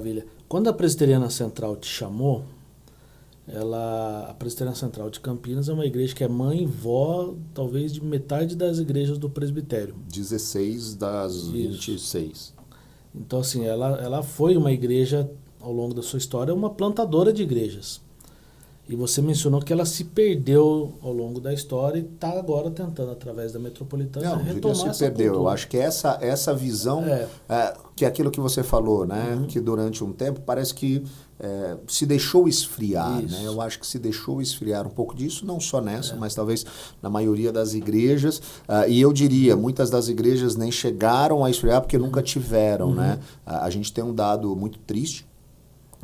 Maravilha. Quando a Presbiteriana Central te chamou, a Presbiteriana Central de Campinas é uma igreja que é mãe e vó, talvez, de metade das igrejas do presbitério. 16 das Isso. 26. Então, assim, ela foi uma igreja, ao longo da sua história, uma plantadora de igrejas. E você mencionou que ela se perdeu ao longo da história e está agora tentando, através da Metropolitana, retomar essa perdeu. cultura. Eu acho que essa visão, que é aquilo que você falou, né? Que durante um tempo parece que se deixou esfriar. Né? Eu acho que se deixou esfriar um pouco disso, não só nessa, mas talvez na maioria das igrejas. E eu diria, muitas das igrejas nem chegaram a esfriar porque nunca tiveram. Né? A gente tem um dado muito triste,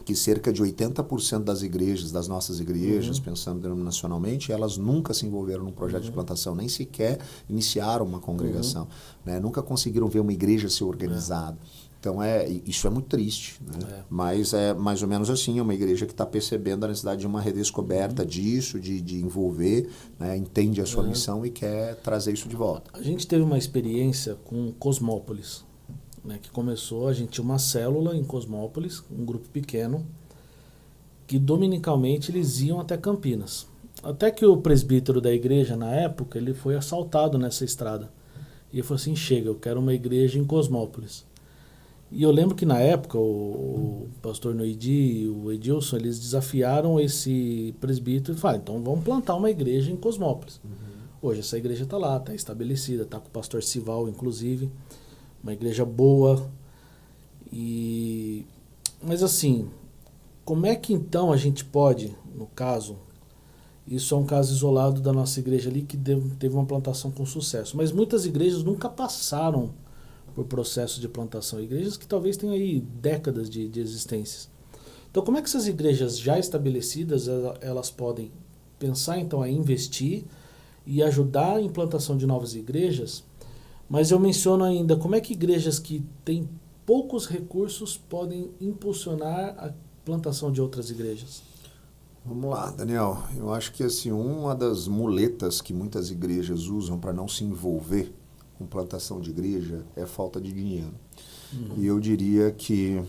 que cerca de 80% das igrejas, das nossas igrejas, pensando denominacionalmente, elas nunca se envolveram num projeto de plantação, nem sequer iniciaram uma congregação. Né? Nunca conseguiram ver uma igreja ser organizada. Então, isso é muito triste. Né? Mas é mais ou menos assim, é uma igreja que está percebendo a necessidade de uma redescoberta disso, de envolver, né? Entende a sua missão e quer trazer isso de volta. A gente teve uma experiência com Cosmópolis, né, que começou, a gente tinha uma célula em Cosmópolis, um grupo pequeno, que dominicalmente eles iam até Campinas. Até que o presbítero da igreja, na época, ele foi assaltado nessa estrada. E ele falou assim, chega, eu quero uma igreja em Cosmópolis. E eu lembro que na época o pastor Noidi e o Edilson, eles desafiaram esse presbítero e falaram, então vamos plantar uma igreja em Cosmópolis. Hoje essa igreja está lá, está estabelecida, está com o pastor Sival, inclusive. Uma igreja boa. Mas assim, como é que então a gente pode, no caso, isso é um caso isolado da nossa igreja ali que teve uma plantação com sucesso, mas muitas igrejas nunca passaram por processo de plantação, igrejas que talvez tenham aí décadas de existência. Então como é que essas igrejas já estabelecidas, elas podem pensar então a investir e ajudar a implantação de novas igrejas? Mas eu menciono ainda, como é que igrejas que têm poucos recursos podem impulsionar a plantação de outras igrejas? Vamos lá, Daniel. Eu acho que assim, uma das muletas que muitas igrejas usam para não se envolver com plantação de igreja é falta de dinheiro. E eu diria que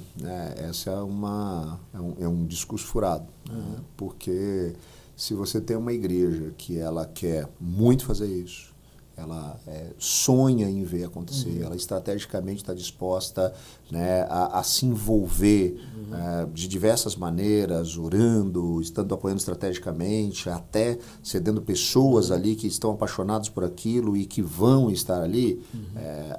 essa é um discurso furado. Né? Porque se você tem uma igreja que ela quer muito fazer isso, ela sonha em ver acontecer, ela estrategicamente está disposta, né, a se envolver de diversas maneiras, orando, estando apoiando estrategicamente, até cedendo pessoas ali que estão apaixonadas por aquilo e que vão estar ali,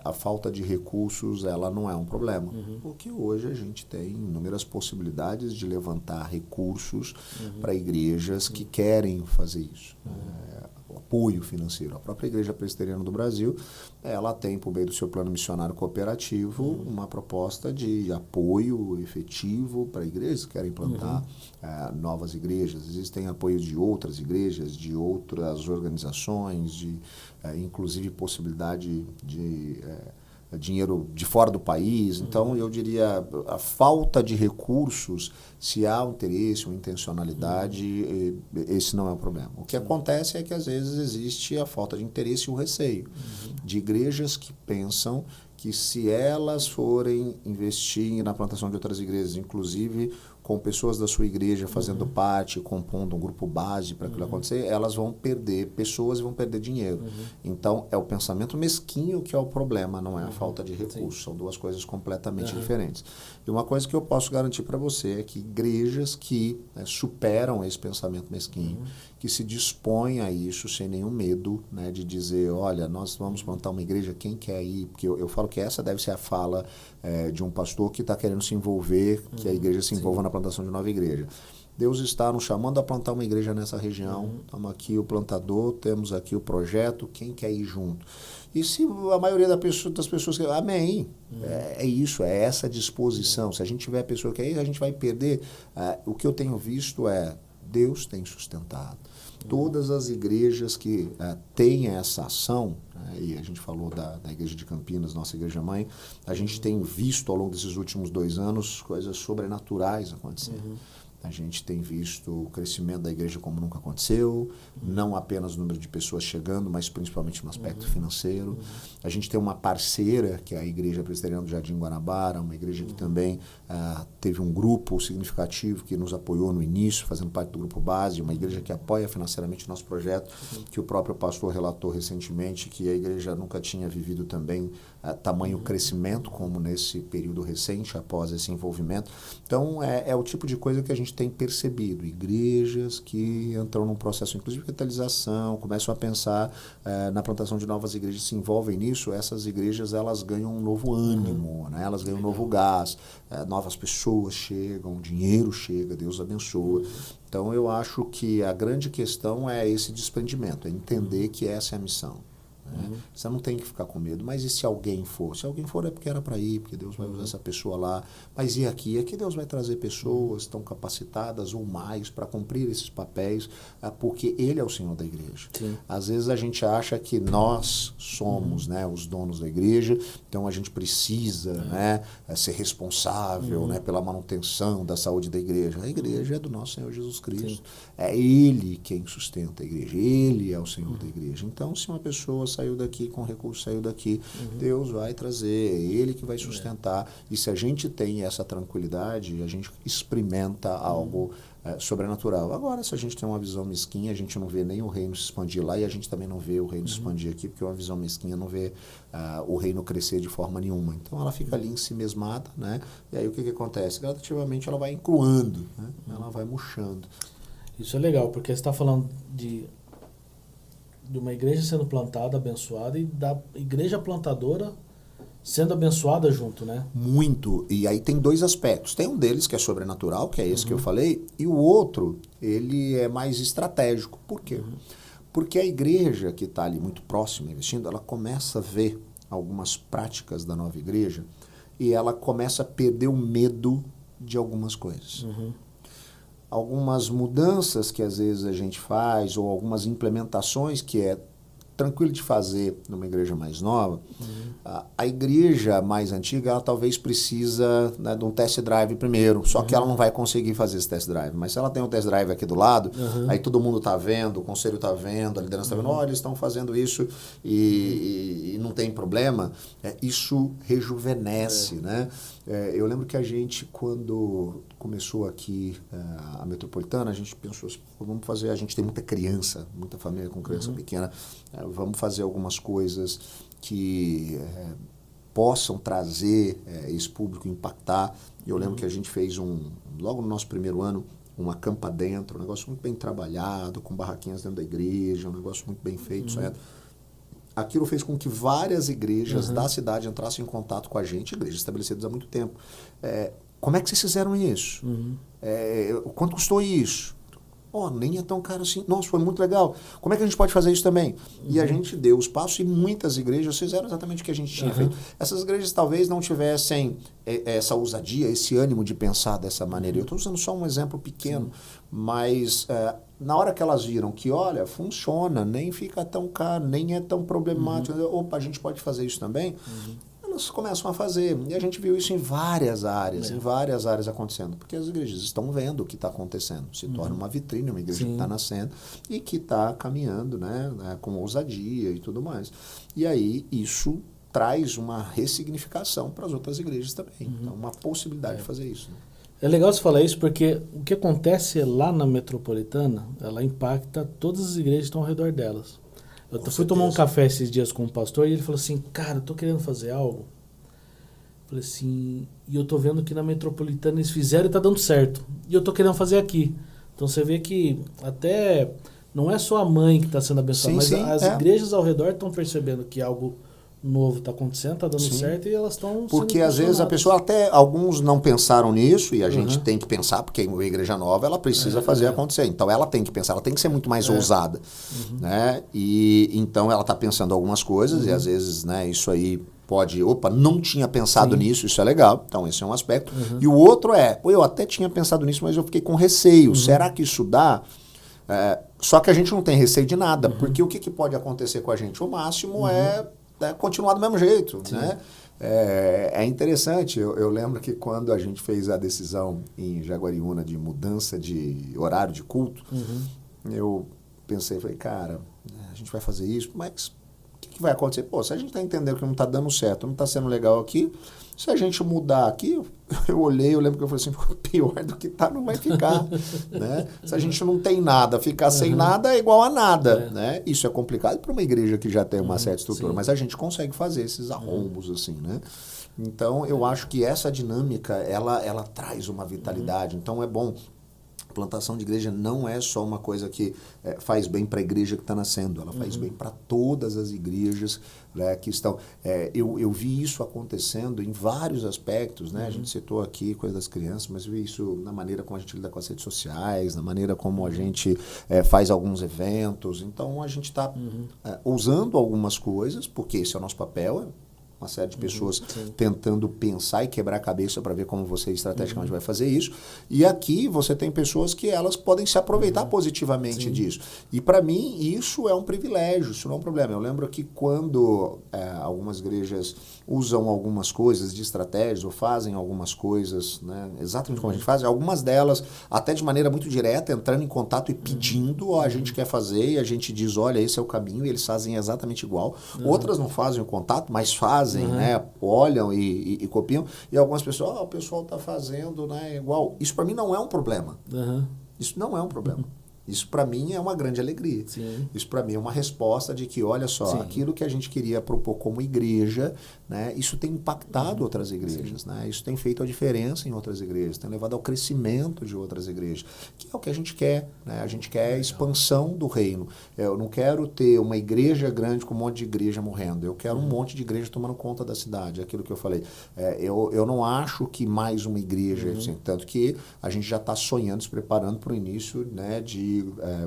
a falta de recursos ela não é um problema, porque hoje a gente tem inúmeras possibilidades de levantar recursos para igrejas que querem fazer isso. Apoio financeiro. A própria Igreja Presbiteriana do Brasil, ela tem, por meio do seu plano missionário cooperativo, uma proposta de apoio efetivo para igrejas que querem implantar novas igrejas. Existem apoios de outras igrejas, de outras organizações, inclusive possibilidade de dinheiro de fora do país. Então, eu diria, a falta de recursos, se há um interesse, uma intencionalidade, esse não é o problema. O que acontece é que, às vezes, existe a falta de interesse e o receio de igrejas que pensam que se elas forem investir na plantação de outras igrejas, inclusive com pessoas da sua igreja fazendo parte, compondo um grupo base para aquilo acontecer, elas vão perder pessoas e vão perder dinheiro. Então, é o pensamento mesquinho que é o problema, não é a falta de recursos. São duas coisas completamente diferentes. E uma coisa que eu posso garantir para você é que igrejas que superam esse pensamento mesquinho, que se dispõem a isso sem nenhum medo, né, de dizer, olha, nós vamos plantar uma igreja, quem quer ir? Porque eu falo que essa deve ser a fala de um pastor que está querendo se envolver, que a igreja se envolva na plantação de nova igreja. Deus está nos chamando a plantar uma igreja nessa região. Estamos aqui o plantador, temos aqui o projeto, quem quer ir junto? E se a maioria das pessoas quer, amém, é isso, é essa disposição. Se a gente tiver a pessoa que quer ir, a gente vai perder. O que eu tenho visto Deus tem sustentado. Todas as igrejas que têm essa ação, e a gente falou da Igreja de Campinas, nossa igreja mãe, a gente tem visto ao longo desses últimos 2 anos coisas sobrenaturais acontecendo. A gente tem visto o crescimento da igreja como nunca aconteceu, não apenas o número de pessoas chegando, mas principalmente no aspecto financeiro. A gente tem uma parceira, que é a Igreja Presbiteriana do Jardim Guanabara, uma igreja que também teve um grupo significativo que nos apoiou no início, fazendo parte do grupo base, uma igreja que apoia financeiramente o nosso projeto, que o próprio pastor relatou recentemente, que a igreja nunca tinha vivido também tamanho crescimento como nesse período recente, após esse envolvimento. Então, é o tipo de coisa que a gente tem percebido. Igrejas que entram num processo, inclusive, de revitalização, começam a pensar na plantação de novas igrejas, se envolvem nisso, essas igrejas elas ganham um novo ânimo, né? Elas ganham um novo gás, novas pessoas chegam, dinheiro chega, Deus abençoa. Então, eu acho que a grande questão é esse desprendimento, é entender que essa é a missão. Você não tem que ficar com medo, mas e se alguém for? Se alguém for é porque era para ir, porque Deus vai usar essa pessoa lá. Mas e aqui? Aqui Deus vai trazer pessoas tão capacitadas ou mais para cumprir esses papéis, porque Ele é o Senhor da igreja. Sim. Às vezes a gente acha que nós somos os donos da igreja, então a gente precisa ser responsável pela manutenção da saúde da igreja. A igreja é do nosso Senhor Jesus Cristo. Sim. É Ele quem sustenta a igreja. Ele é o Senhor da igreja. Então, se uma pessoa saiu daqui com recurso, saiu daqui, Deus vai trazer, é Ele que vai sustentar. E se a gente tem essa tranquilidade, a gente experimenta algo sobrenatural. Agora, se a gente tem uma visão mesquinha, a gente não vê nem o reino se expandir lá e a gente também não vê o reino se expandir aqui, porque uma visão mesquinha não vê o reino crescer de forma nenhuma. Então, ela fica ali em si mesmada, né? E aí o que acontece? Gradativamente ela vai encruando, né? Ela vai murchando. Isso é legal, porque você está falando de uma igreja sendo plantada, abençoada, e da igreja plantadora sendo abençoada junto, né? Muito. E aí tem dois aspectos. Tem um deles que é sobrenatural, que é esse que eu falei, e o outro, ele é mais estratégico. Por quê? Porque a igreja que está ali muito próxima, investindo, ela começa a ver algumas práticas da nova igreja e ela começa a perder o medo de algumas coisas. Algumas mudanças que às vezes a gente faz, ou algumas implementações que é tranquilo de fazer numa igreja mais nova, a igreja mais antiga, ela talvez precisa de um test drive primeiro, só que ela não vai conseguir fazer esse test drive. Mas se ela tem um test drive aqui do lado, aí todo mundo está vendo, o conselho está vendo, a liderança está vendo, olha, eles estão fazendo isso e não tem problema, isso rejuvenesce, né? Eu lembro que a gente, quando começou aqui a Metropolitana, a gente pensou assim, vamos fazer, a gente tem muita criança, muita família com criança pequena, vamos fazer algumas coisas que possam trazer esse público, impactar. E eu lembro que a gente fez logo no nosso primeiro ano, um acampa dentro, um negócio muito bem trabalhado, com barraquinhas dentro da igreja, um negócio muito bem feito, certo? Aquilo fez com que várias igrejas da cidade entrassem em contato com a gente, igrejas estabelecidas há muito tempo. Como é que vocês fizeram isso? Quanto custou isso? Nem é tão caro assim. Nossa, foi muito legal. Como é que a gente pode fazer isso também? E a gente deu os passos e muitas igrejas fizeram exatamente o que a gente tinha feito. Essas igrejas talvez não tivessem essa ousadia, esse ânimo de pensar dessa maneira. Eu estou usando só um exemplo pequeno, mas na hora que elas viram que, olha, funciona, nem fica tão caro, nem é tão problemático, opa, a gente pode fazer isso também, elas começam a fazer. E a gente viu isso em várias áreas acontecendo, porque as igrejas estão vendo o que está acontecendo, se torna uma vitrine, uma igreja que está nascendo e que está caminhando, né, com ousadia e tudo mais. E aí isso traz uma ressignificação para as outras igrejas também. Então, uma possibilidade de fazer isso. Né? É legal você falar isso porque o que acontece lá na Metropolitana, ela impacta todas as igrejas que estão ao redor delas. Eu fui tomar um café esses dias com um pastor e ele falou assim, cara, eu tô querendo fazer algo. Eu falei assim, e eu tô vendo que na Metropolitana eles fizeram e tá dando certo. E eu tô querendo fazer aqui. Então você vê que até não é só a mãe que está sendo abençoada, mas as igrejas ao redor estão percebendo que algo novo está acontecendo, está dando certo e elas estão porque às vezes a pessoa, até alguns não pensaram nisso e a gente tem que pensar, porque a igreja nova ela precisa fazer acontecer, então ela tem que pensar, ela tem que ser muito mais ousada, né? E então ela está pensando algumas coisas e às vezes, né, isso aí pode, não tinha pensado nisso, isso é legal, então esse é um aspecto. E o outro eu até tinha pensado nisso, mas eu fiquei com receio, será que isso dá? Só que a gente não tem receio de nada, porque o que pode acontecer com a gente? O máximo é continuar do mesmo jeito, né? É interessante, eu lembro que quando a gente fez a decisão em Jaguariúna de mudança de horário de culto, eu pensei, falei, cara, a gente vai fazer isso, mas o que vai acontecer? Pô, se a gente está entendendo que não está dando certo, não está sendo legal aqui, se a gente mudar aqui, eu olhei, eu lembro que eu falei assim, pior do que tá não vai ficar, né? Se a gente não tem nada, ficar sem nada é igual a nada, né? Isso é complicado para uma igreja que já tem uma certa estrutura, mas a gente consegue fazer esses arrombos assim, né? Então, eu acho que essa dinâmica, ela traz uma vitalidade, então é bom. Plantação de igreja não é só uma coisa que faz bem para a igreja que está nascendo, ela faz bem para todas as igrejas, né, que estão... eu vi isso acontecendo em vários aspectos, né? A gente citou aqui coisa das crianças, mas eu vi isso na maneira como a gente lida com as redes sociais, na maneira como a gente faz alguns eventos. Então, a gente está usando algumas coisas, porque esse é o nosso papel, uma série de pessoas tentando pensar e quebrar a cabeça para ver como você estrategicamente vai fazer isso. E aqui você tem pessoas que elas podem se aproveitar positivamente disso. E para mim isso é um privilégio, isso não é um problema. Eu lembro que quando algumas igrejas usam algumas coisas de estratégias ou fazem algumas coisas, né, exatamente como a gente faz, algumas delas até de maneira muito direta, entrando em contato e pedindo, a gente quer fazer, e a gente diz, olha, esse é o caminho, e eles fazem exatamente igual. Outras não fazem o contato, mas fazem, né, olham e copiam, e algumas pessoas, o pessoal está fazendo, né, igual. Isso para mim não é um problema. Isso não é um problema. Isso para mim é uma grande alegria. Isso para mim é uma resposta de que, olha só, aquilo que a gente queria propor como igreja, né, isso tem impactado outras igrejas, né, isso tem feito a diferença em outras igrejas, tem levado ao crescimento de outras igrejas, que é o que a gente quer, né, a gente quer a expansão do reino. Eu não quero ter uma igreja grande com um monte de igreja morrendo, eu quero um monte de igreja tomando conta da cidade, aquilo que eu falei. Eu não acho que mais uma igreja, assim, tanto que a gente já está sonhando, se preparando para o início, né, de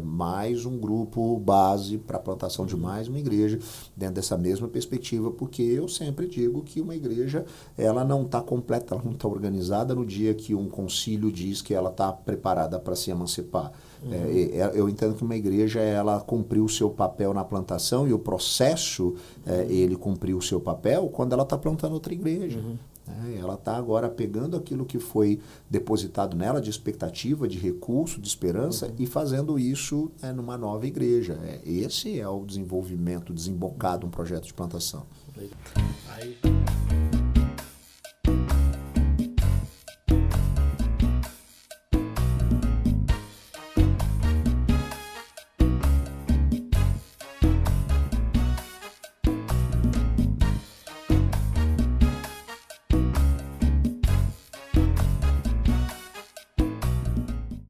mais um grupo base para a plantação de mais uma igreja dentro dessa mesma perspectiva, porque eu sempre digo que uma igreja ela não está completa, ela não está organizada no dia que um concílio diz que ela está preparada para se emancipar. Eu entendo que uma igreja ela cumpriu o seu papel na plantação e o processo ele cumpriu o seu papel quando ela está plantando outra igreja. Ela está agora pegando aquilo que foi depositado nela de expectativa, de recurso, de esperança e fazendo isso numa nova igreja. Esse é o desenvolvimento desembocado, um projeto de plantação. Aí...